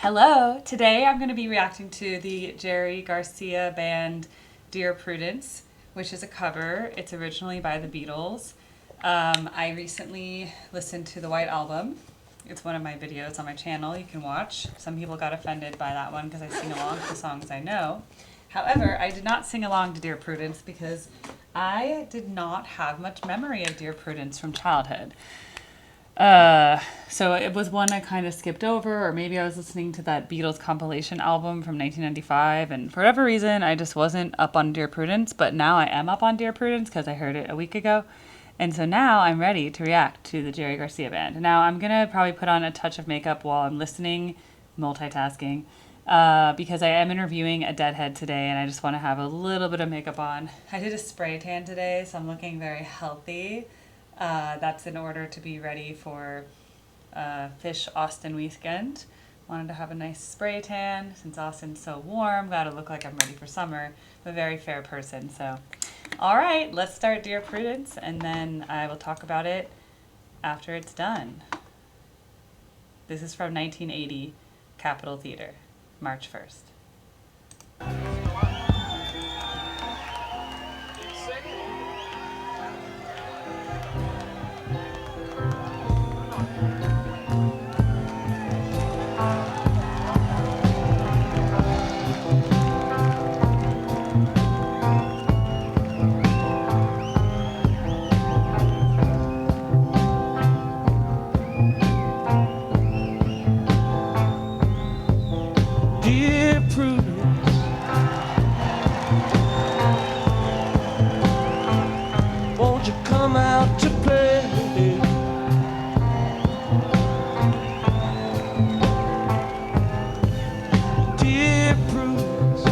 Hello! Today I'm going to be reacting to the Jerry Garcia band Dear Prudence, which is a cover. It's originally by the Beatles. I recently listened to the White Album. It's one of my videos on my channel you can watch. Some people got offended by that one because I sing along to songs I know. However, I did not sing along to Dear Prudence because I did not have much memory of Dear Prudence from childhood. So it was one I kind of skipped over, or maybe I was listening to that Beatles compilation album from 1995, and for whatever reason, I just wasn't up on Dear Prudence, but now I am up on Dear Prudence because I heard it a week ago, and so now I'm ready to react to the Jerry Garcia band. Now I'm gonna probably put on a touch of makeup while I'm listening, multitasking, because I am interviewing a deadhead today, and I just want to have a little bit of makeup on. I did a spray tan today, so I'm looking very healthy. That's in order to be ready for Fish Austin weekend. Wanted to have a nice spray tan since Austin's so warm. Gotta look like I'm ready for summer. I'm a very fair person, so. All right, let's start Dear Prudence, and then I will talk about it after it's done. This is from 1980, Capitol Theater, March 1st. Dear Prudence, won't you come out to play? Dear Prudence,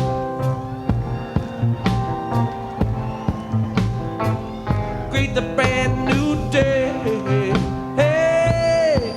greet the brand new day. Hey,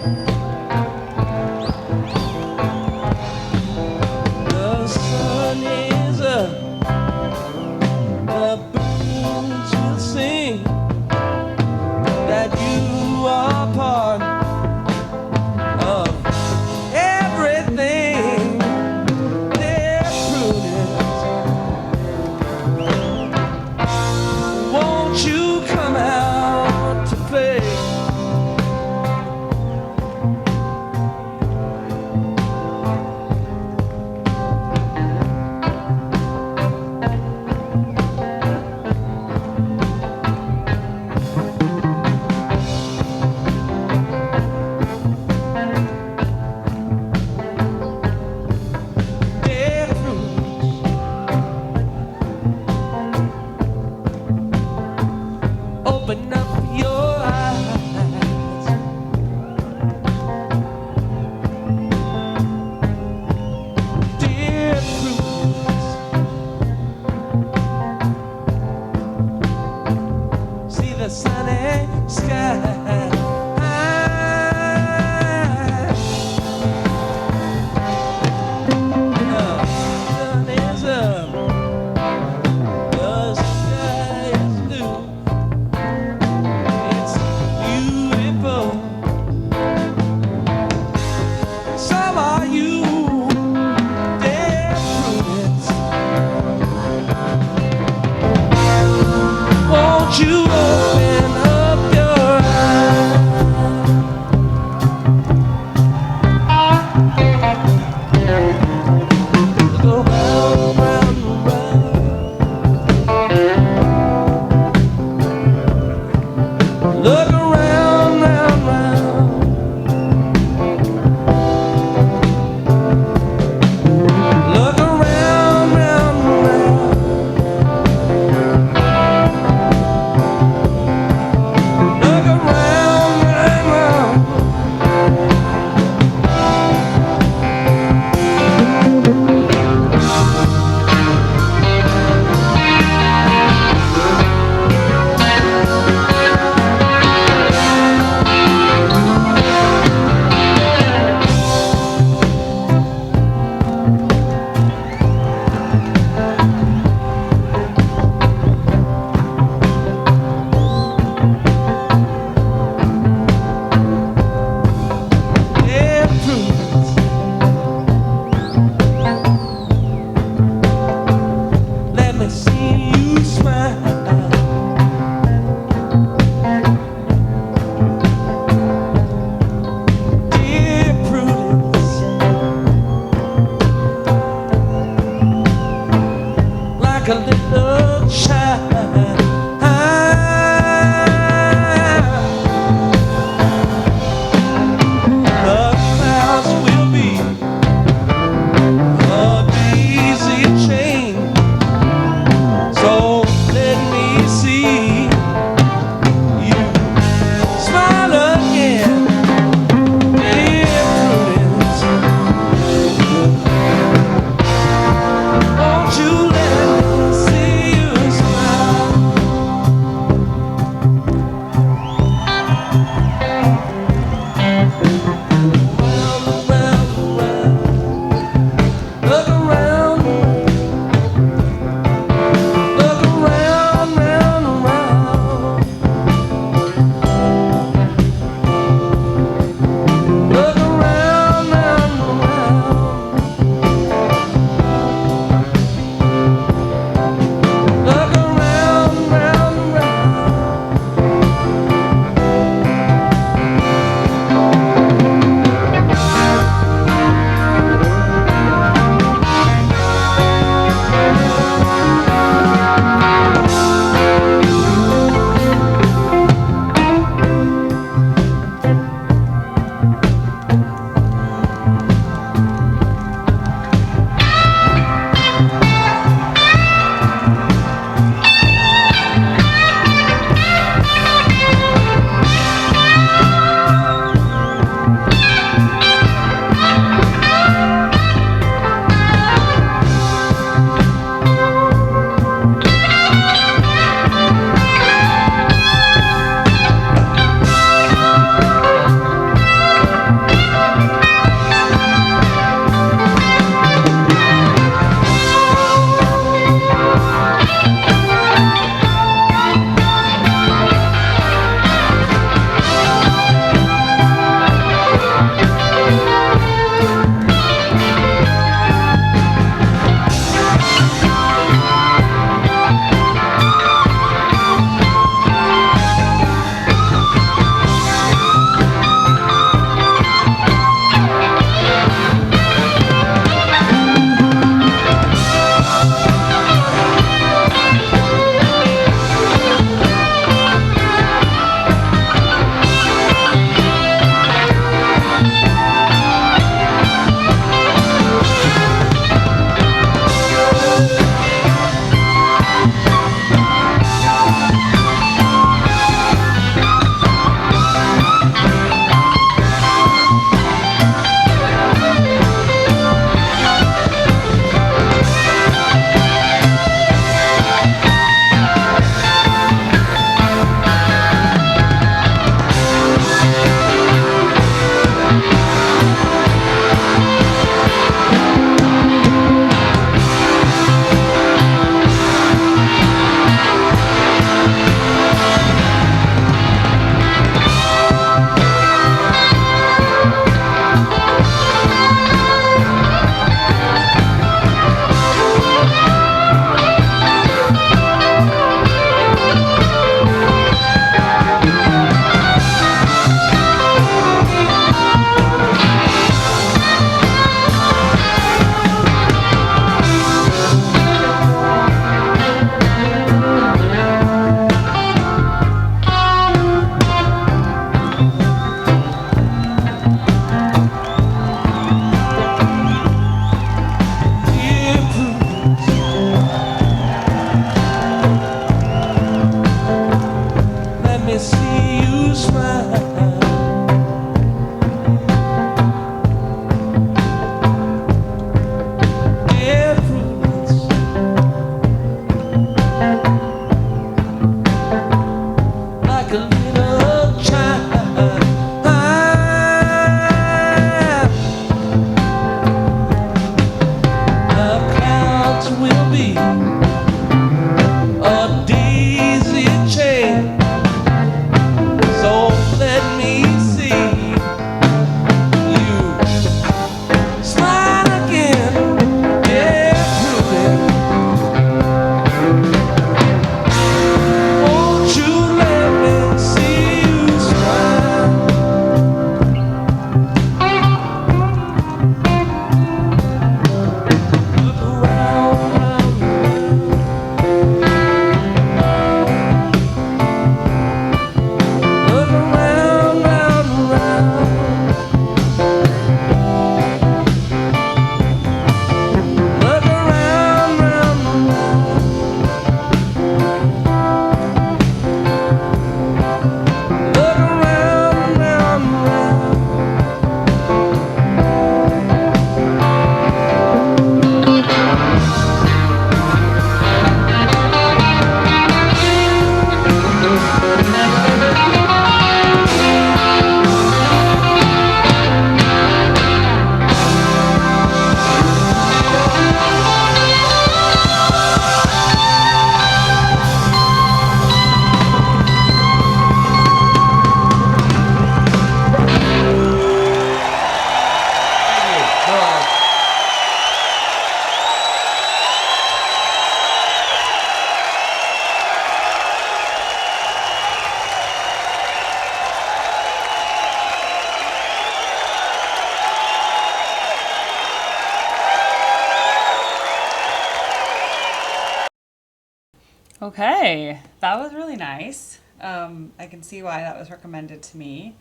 Okay, that was really nice. I can see why that was recommended to me.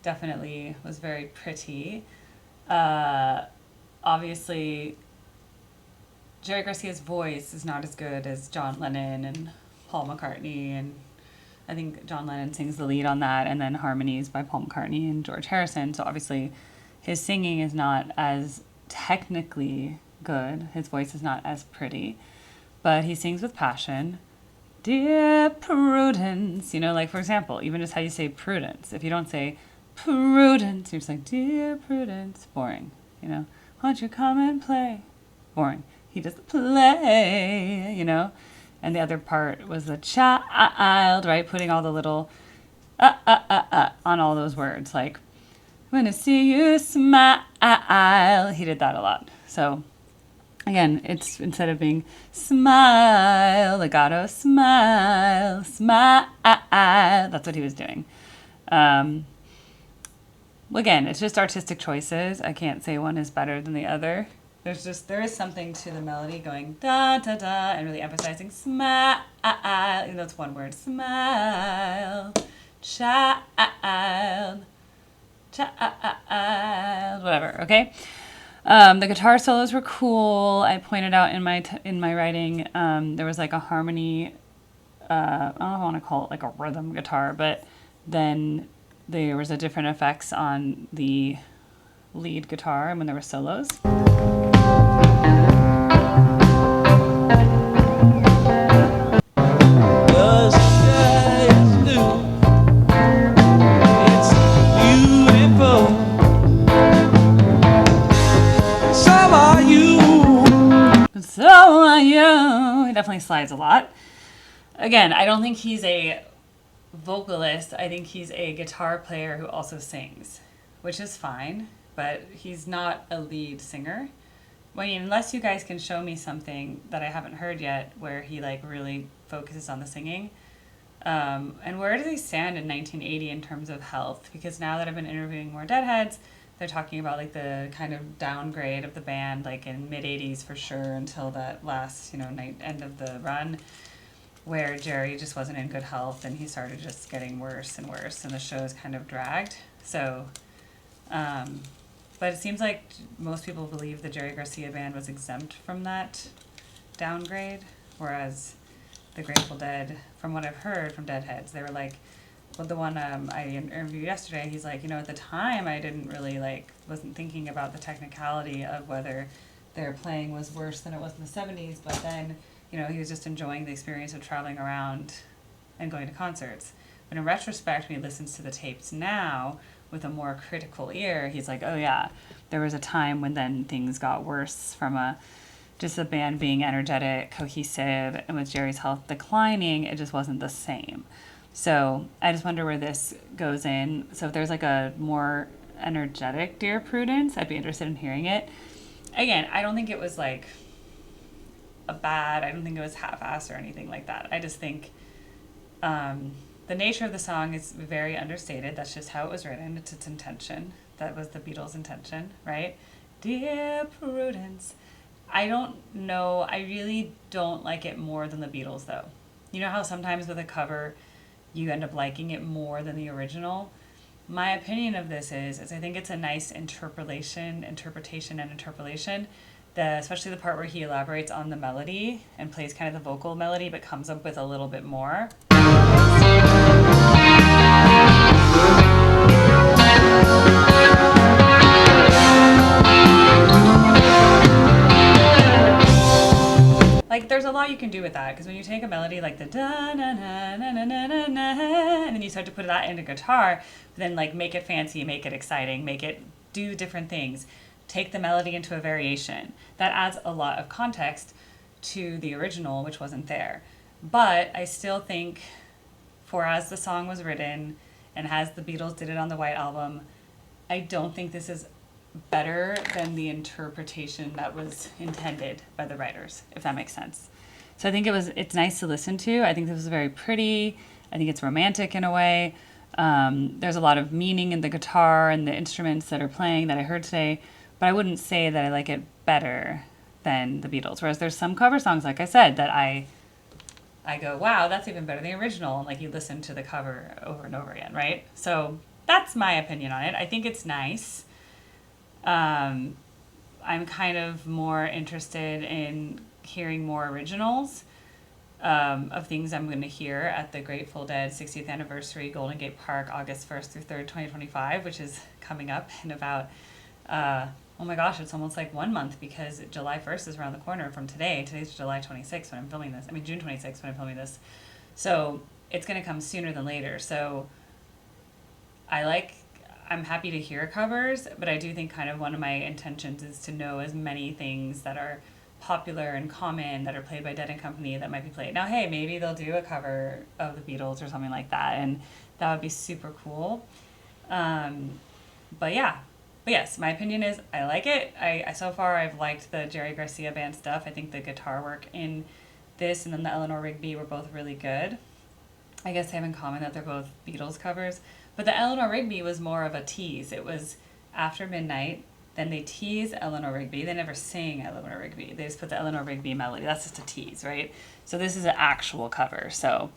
Definitely was very pretty. Uh, Obviously, Jerry Garcia's voice is not as good as John Lennon and Paul McCartney, and I think John Lennon sings the lead on that, and then harmonies by Paul McCartney and George Harrison. So obviously, his singing is not as technically good. His voice is not as pretty, but he sings with passion. Dear Prudence, like for example, even just how you say Prudence. If you don't say Prudence, you're just like, Dear Prudence, boring. Won't you come and play? Boring. He does the play. And the other part was the child, right? Putting all the little on all those words. Like, when I see you smile. He did that a lot. So, again, it's instead of being smile, legato, smile, smile. That's what he was doing. Again, it's just artistic choices. I can't say one is better than the other. There is something to the melody going da da da and really emphasizing smile. Even though it's one word, smile, child, whatever. Okay. The guitar solos were cool. I pointed out in my writing, there was like a harmony. I don't know if I want to call it like a rhythm guitar, but then there was a different effects on the lead guitar and when there were solos. So are you. It definitely slides a lot. Again, I don't think he's a vocalist. I think he's a guitar player who also sings, which is fine, but he's not a lead singer. Unless you guys can show me something that I haven't heard yet where he like really focuses on the singing. And where does he stand in 1980 in terms of health? Because now that I've been interviewing more Deadheads, they're talking about like the kind of downgrade of the band, like in mid 80s for sure, until that last, end of the run, where Jerry just wasn't in good health and he started just getting worse and worse, and the show's kind of dragged. So, but it seems like most people believe the Jerry Garcia band was exempt from that downgrade, whereas the Grateful Dead, from what I've heard from Deadheads, they were like, well, the one I interviewed yesterday, he's like, at the time I didn't really wasn't thinking about the technicality of whether their playing was worse than it was in the 70s, but then, he was just enjoying the experience of traveling around and going to concerts. But in retrospect, when he listens to the tapes now with a more critical ear, he's like, oh yeah, there was a time when then things got worse from just the band being energetic, cohesive, and with Jerry's health declining, it just wasn't the same. So I just wonder where this goes in. So if there's like a more energetic Dear Prudence, I'd be interested in hearing it. Again, I don't think it was like I don't think it was half-assed or anything like that. I just think the nature of the song is very understated. That's just how it was written. It's its intention. That was the Beatles' intention, right? Dear Prudence. I don't know. I really don't like it more than the Beatles, though. You know how sometimes with a cover, you end up liking it more than the original? My opinion of this is I think it's a nice interpretation, especially the part where he elaborates on the melody and plays kind of the vocal melody, but comes up with a little bit more. Like, there's a lot you can do with that, because when you take a melody like the da na na na na na na na, and then you start to put that into guitar, then like make it fancy, make it exciting, make it do different things, take the melody into a variation. That adds a lot of context to the original, which wasn't there. But I still think, for as the song was written, and as the Beatles did it on the White Album, I don't think this is better than the interpretation that was intended by the writers, if that makes sense. So I think it's nice to listen to. I think this is very pretty. I think it's romantic in a way. There's a lot of meaning in the guitar and the instruments that are playing that I heard today, but I wouldn't say that I like it better than the Beatles. Whereas there's some cover songs, like I said, that I I go, wow, that's even better than the original. And like you listen to the cover over and over again, right? So that's my opinion on it. I think it's nice. Um, I'm kind of more interested in hearing more originals of things I'm going to hear at the Grateful Dead 60th anniversary Golden Gate Park, August 1st through 3rd, 2025, which is coming up in about, oh my gosh, it's almost like 1 month because July 1st is around the corner from today. Today's July 26th when I'm filming this. I mean, June 26th when I'm filming this. So it's going to come sooner than later. So I like, I'm happy to hear covers, but I do think kind of one of my intentions is to know as many things that are popular and common that are played by Dead and Company that might be played. Now, hey, maybe they'll do a cover of the Beatles or something like that, and that would be super cool. Um, but yeah, but yes, my opinion is I like it. I so far I've liked the Jerry Garcia band stuff. I think the guitar work in this and then the Eleanor Rigby were both really good. I guess they have in common that they're both Beatles covers. But the Eleanor Rigby was more of a tease. It was after midnight. Then they tease Eleanor Rigby. They never sing Eleanor Rigby. They just put the Eleanor Rigby melody. That's just a tease, right? So this is an actual cover. So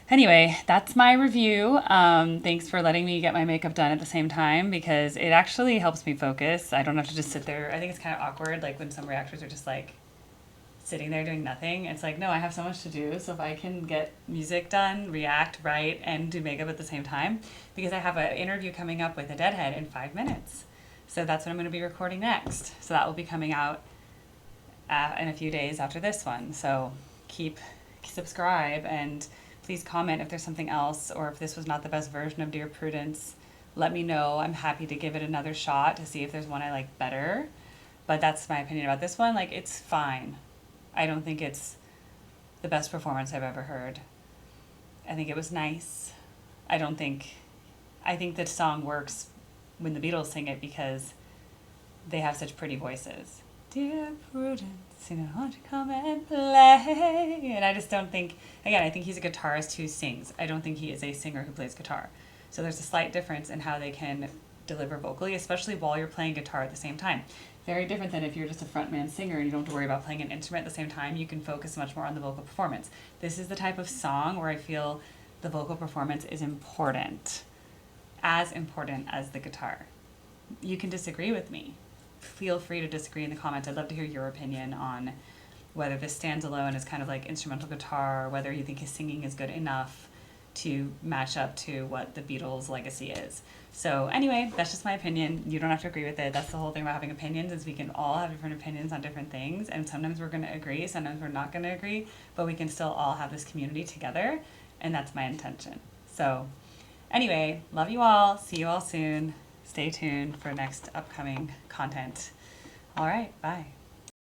anyway, that's my review. Thanks for letting me get my makeup done at the same time because it actually helps me focus. I don't have to just sit there. I think it's kind of awkward, like when some reactors are just like sitting there doing nothing. It's like, no, I have so much to do. So if I can get music done, react, write, and do makeup at the same time, because I have an interview coming up with a Deadhead in 5 minutes. So that's what I'm going to be recording next. So that will be coming out in a few days after this one. So subscribe, and please comment if there's something else or if this was not the best version of Dear Prudence. Let me know. I'm happy to give it another shot to see if there's one I like better. But that's my opinion about this one. Like, it's fine. I don't think it's the best performance I've ever heard. I think it was nice. I think the song works when the Beatles sing it because they have such pretty voices. Dear Prudence, won't you come and play? And I just don't think, again, I think he's a guitarist who sings. I don't think he is a singer who plays guitar. So there's a slight difference in how they can deliver vocally, especially while you're playing guitar at the same time. Very different than if you're just a frontman singer and you don't have to worry about playing an instrument at the same time. You can focus much more on the vocal performance. This is the type of song where I feel the vocal performance is important, as important as the guitar. You can disagree with me. Feel free to disagree in the comments. I'd love to hear your opinion on whether this stands alone as kind of like instrumental guitar, or whether you think his singing is good enough to match up to what the Beatles' legacy is. So anyway, that's just my opinion. You don't have to agree with it. That's the whole thing about having opinions, is we can all have different opinions on different things, and sometimes we're going to agree, sometimes we're not going to agree, but we can still all have this community together, and that's my intention. So anyway, love you all. See you all soon. Stay tuned for next upcoming content. All right, bye.